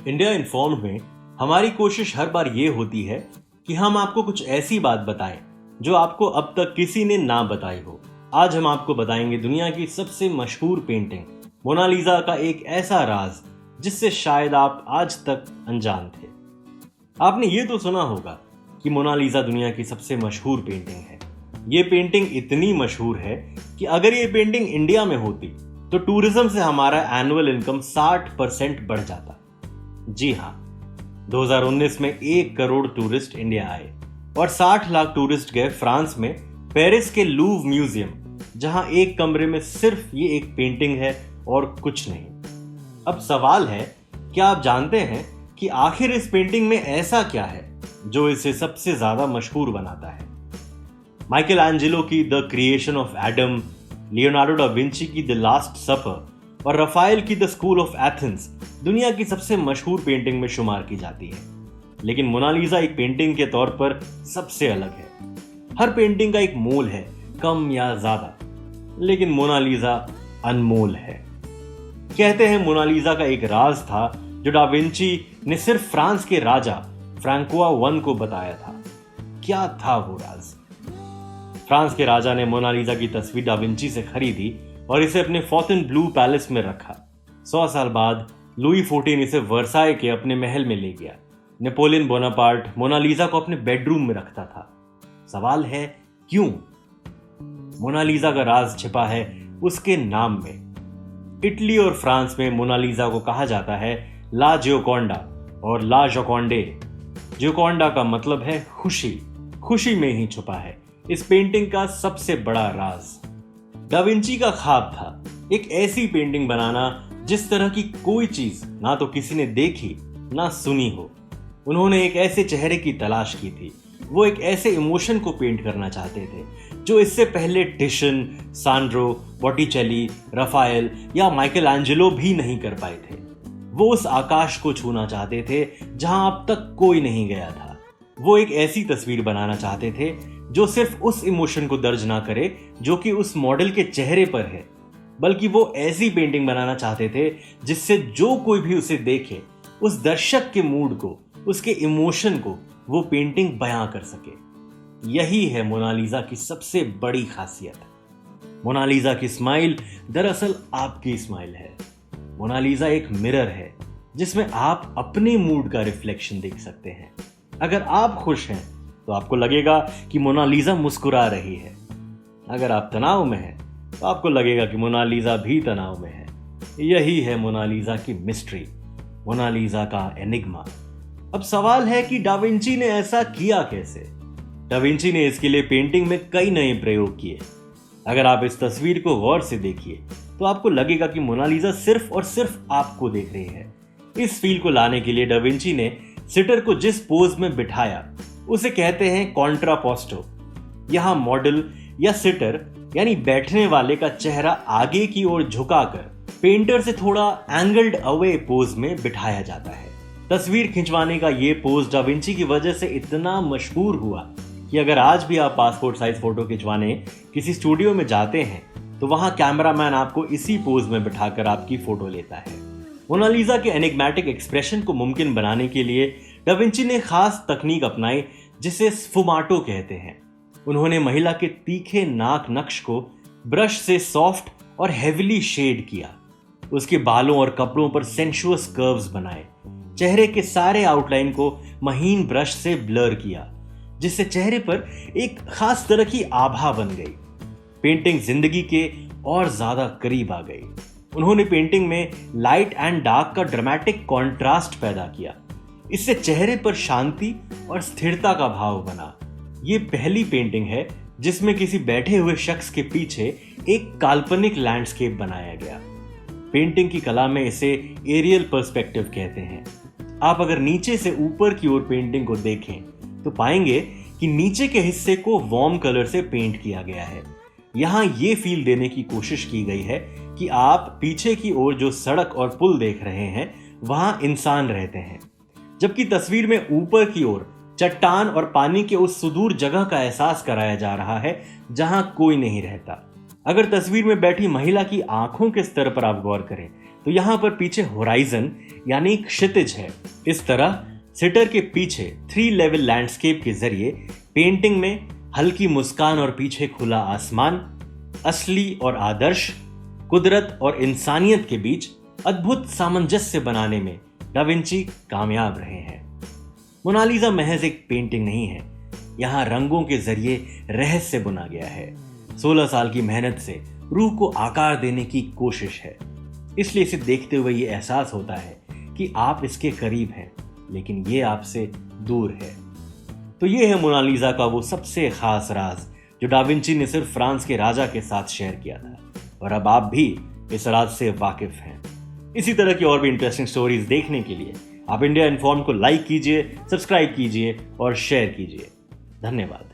India informed में हमारी कोशिश हर बार ये होती है कि हम आपको कुछ ऐसी बात बताएं जो आपको अब तक किसी ने ना बताई हो। आज हम आपको बताएंगे दुनिया की सबसे मशहूर पेंटिंग मोनालिसा का एक ऐसा राज जिससे शायद आप आज तक अनजान थे। आपने ये तो सुना होगा कि मोनालिसा दुनिया की सबसे मशहूर पेंटिंग है। ये पेंटिंग इतनी मशहूर है कि अगर ये पेंटिंग इंडिया में होती तो टूरिज्म से हमारा एनुअल इनकम 60% बढ़ जाता। जी हाँ, 2019 में 1 करोड़ टूरिस्ट इंडिया आए और 60 लाख टूरिस्ट गए फ्रांस में पेरिस के लूव म्यूजियम, जहां एक कमरे में सिर्फ ये एक पेंटिंग है और कुछ नहीं। अब सवाल है, क्या आप जानते हैं कि आखिर इस पेंटिंग में ऐसा क्या है जो इसे सबसे ज्यादा मशहूर बनाता है? माइकल एंजेलो की the creation of Adam, Leonardo da Vinci की द लास्ट सपर और रफाएल की द स्कूल ऑफ एथेंस दुनिया की सबसे मशहूर पेंटिंग में शुमार की जाती है। लेकिन मोनालिसा एक पेंटिंग के तौर पर सबसे अलग है। हर पेंटिंग का एक मोल है, कम या ज्यादा, लेकिन मोनालिसा अनमोल है। कहते हैं मोनालिसा का एक राज था जो डा विंची ने सिर्फ फ्रांस के राजा फ्रांकोआ I को बताया था। क्या था वो राज? फ्रांस के राजा ने मोनालिसा की तस्वीर डा विंची से खरीदी और इसे अपने फोंटेनब्लू पैलेस में रखा। 100 साल बाद लुई 14 इसे वर्साई के अपने महल में ले गया। नेपोलियन बोनापार्ट मोनालिसा को अपने बेडरूम में रखता था। सवाल है, क्यों? मोनालिसा का राज छिपा है उसके नाम में। इटली और फ्रांस में मोनालिसा को कहा जाता है ला जियोकोंडा और ला जोकोंडे। जियोकोंडा का मतलब है खुशी। खुशी में ही छुपा है इस पेंटिंग का सबसे बड़ा राज। डा विंची का ख्वाब था एक ऐसी पेंटिंग बनाना जिस तरह की कोई चीज ना तो किसी ने देखी ना सुनी हो। उन्होंने एक ऐसे चेहरे की तलाश की थी। वो एक ऐसे इमोशन को पेंट करना चाहते थे जो इससे पहले टिशन, सांड्रो, बॉटिचेली, रफाएल या माइकल एंजेलो भी नहीं कर पाए थे। वो उस आकाश को छूना चाहते थे जहां अब तक कोई नहीं गया था। वो एक ऐसी तस्वीर बनाना चाहते थे जो सिर्फ उस इमोशन को दर्ज ना करे जो कि उस मॉडल के चेहरे पर है, बल्कि वो ऐसी पेंटिंग बनाना चाहते थे जिससे जो कोई भी उसे देखे उस दर्शक के मूड को, उसके इमोशन को वो पेंटिंग बयां कर सके। यही है मोनालिसा की सबसे बड़ी खासियत। मोनालिसा की स्माइल दरअसल आपकी स्माइल है। मोनालिसा एक मिरर है जिसमें आप अपने मूड का रिफ्लेक्शन देख सकते हैं। अगर आप खुश हैं तो आपको लगेगा कि मोनालिसा मुस्कुरा रही है। अगर आप तनाव में हैं तो आपको लगेगा कि मोनालिसा भी तनाव में है। यही है मोनालिसा की मिस्ट्री, मोनालिसा का एनिग्मा। अब सवाल है कि डा विंची ने ऐसा किया कैसे? डा विंची ने इसके लिए पेंटिंग में कई नए प्रयोग किए। अगर आप इस तस्वीर को गौर से देखिए तो आपको लगेगा कि मोनालिसा सिर्फ और सिर्फ आपको देख रही है। इस फील को लाने के लिए डा विंची ने सिटर को जिस पोज में बिठाया उसे कहते हैं कॉन्ट्रापोस्टो। यहां मॉडल या सिटर यानी बैठने वाले का चेहरा आगे की ओर झुकाकर पेंटर से थोड़ा एंगल्ड अवे पोज में बिठाया जाता है। तस्वीर खिंचवाने का ये पोज डा विंची की वजह से इतना मशहूर हुआ कि अगर आज भी आप पासपोर्ट साइज फोटो खिंचवाने किसी स्टूडियो में जाते हैं तो वहां कैमरामैन आपको इसी पोज में बिठाकर आपकी फोटो लेता है। मोनालिसा के एनिग्मेटिक एक्सप्रेशन को मुमकिन बनाने के लिए डा विंची ने खास तकनीक अपनाई जिसे स्फुमाटो कहते हैं। उन्होंने महिला के तीखे नाक नक्श को ब्रश से सॉफ्ट और हेविली शेड किया। उसके बालों और कपड़ों पर सेंशुअस कर्व्स बनाए। चेहरे के सारे आउटलाइन को महीन ब्रश से ब्लर किया, जिससे चेहरे पर एक खास तरह की आभा बन गई। पेंटिंग जिंदगी के और ज्यादा करीब आ गई। उन्होंने पेंटिंग में लाइट एंड डार्क का ड्रामेटिक कॉन्ट्रास्ट पैदा किया। इससे चेहरे पर शांति और स्थिरता का भाव बना। ये पहली पेंटिंग है जिसमें किसी बैठे हुए शख्स के पीछे एक काल्पनिक लैंडस्केप बनाया गया। पेंटिंग की कला में इसे एरियल पर्सपेक्टिव कहते हैं। आप अगर नीचे से ऊपर की ओर पेंटिंग को देखें तो पाएंगे कि नीचे के हिस्से को वार्म कलर से पेंट किया गया है। यहाँ ये फील देने की कोशिश की गई है कि आप पीछे की ओर जो सड़क और पुल देख रहे हैं वहां इंसान रहते हैं, जबकि तस्वीर में ऊपर की ओर चट्टान और पानी के उस सुदूर जगह का एहसास कराया जा रहा है जहां कोई नहीं रहता। अगर तस्वीर में बैठी महिला की आंखों के स्तर पर आप गौर करें तो यहाँ पर पीछे होराइजन यानी क्षितिज है। इस तरह सिटर के पीछे 3 लेवल लैंडस्केप के जरिए पेंटिंग में हल्की मुस्कान और पीछे खुला आसमान, असली और आदर्श, कुदरत और इंसानियत के बीच अद्भुत सामंजस्य बनाने में दा विंची कामयाब रहे हैं। मोनालिसा महज एक पेंटिंग नहीं है, यहाँ रंगों के जरिए रहस्य बुना गया है। 16 साल की मेहनत से रूह को आकार देने की कोशिश है, इसलिए इसे देखते हुए ये एहसास होता है कि आप इसके करीब हैं, लेकिन ये आपसे दूर है। तो ये है मोनालिसा का वो सबसे खास राज जो दा विंची ने सिर्फ फ्रांस के राजा के साथ शेयर किया था, और अब आप भी इस राज से वाकिफ हैं। इसी तरह की और भी इंटरेस्टिंग स्टोरीज देखने के लिए आप इंडिया इन्फॉर्म को लाइक कीजिए, सब्सक्राइब कीजिए और शेयर कीजिए। धन्यवाद।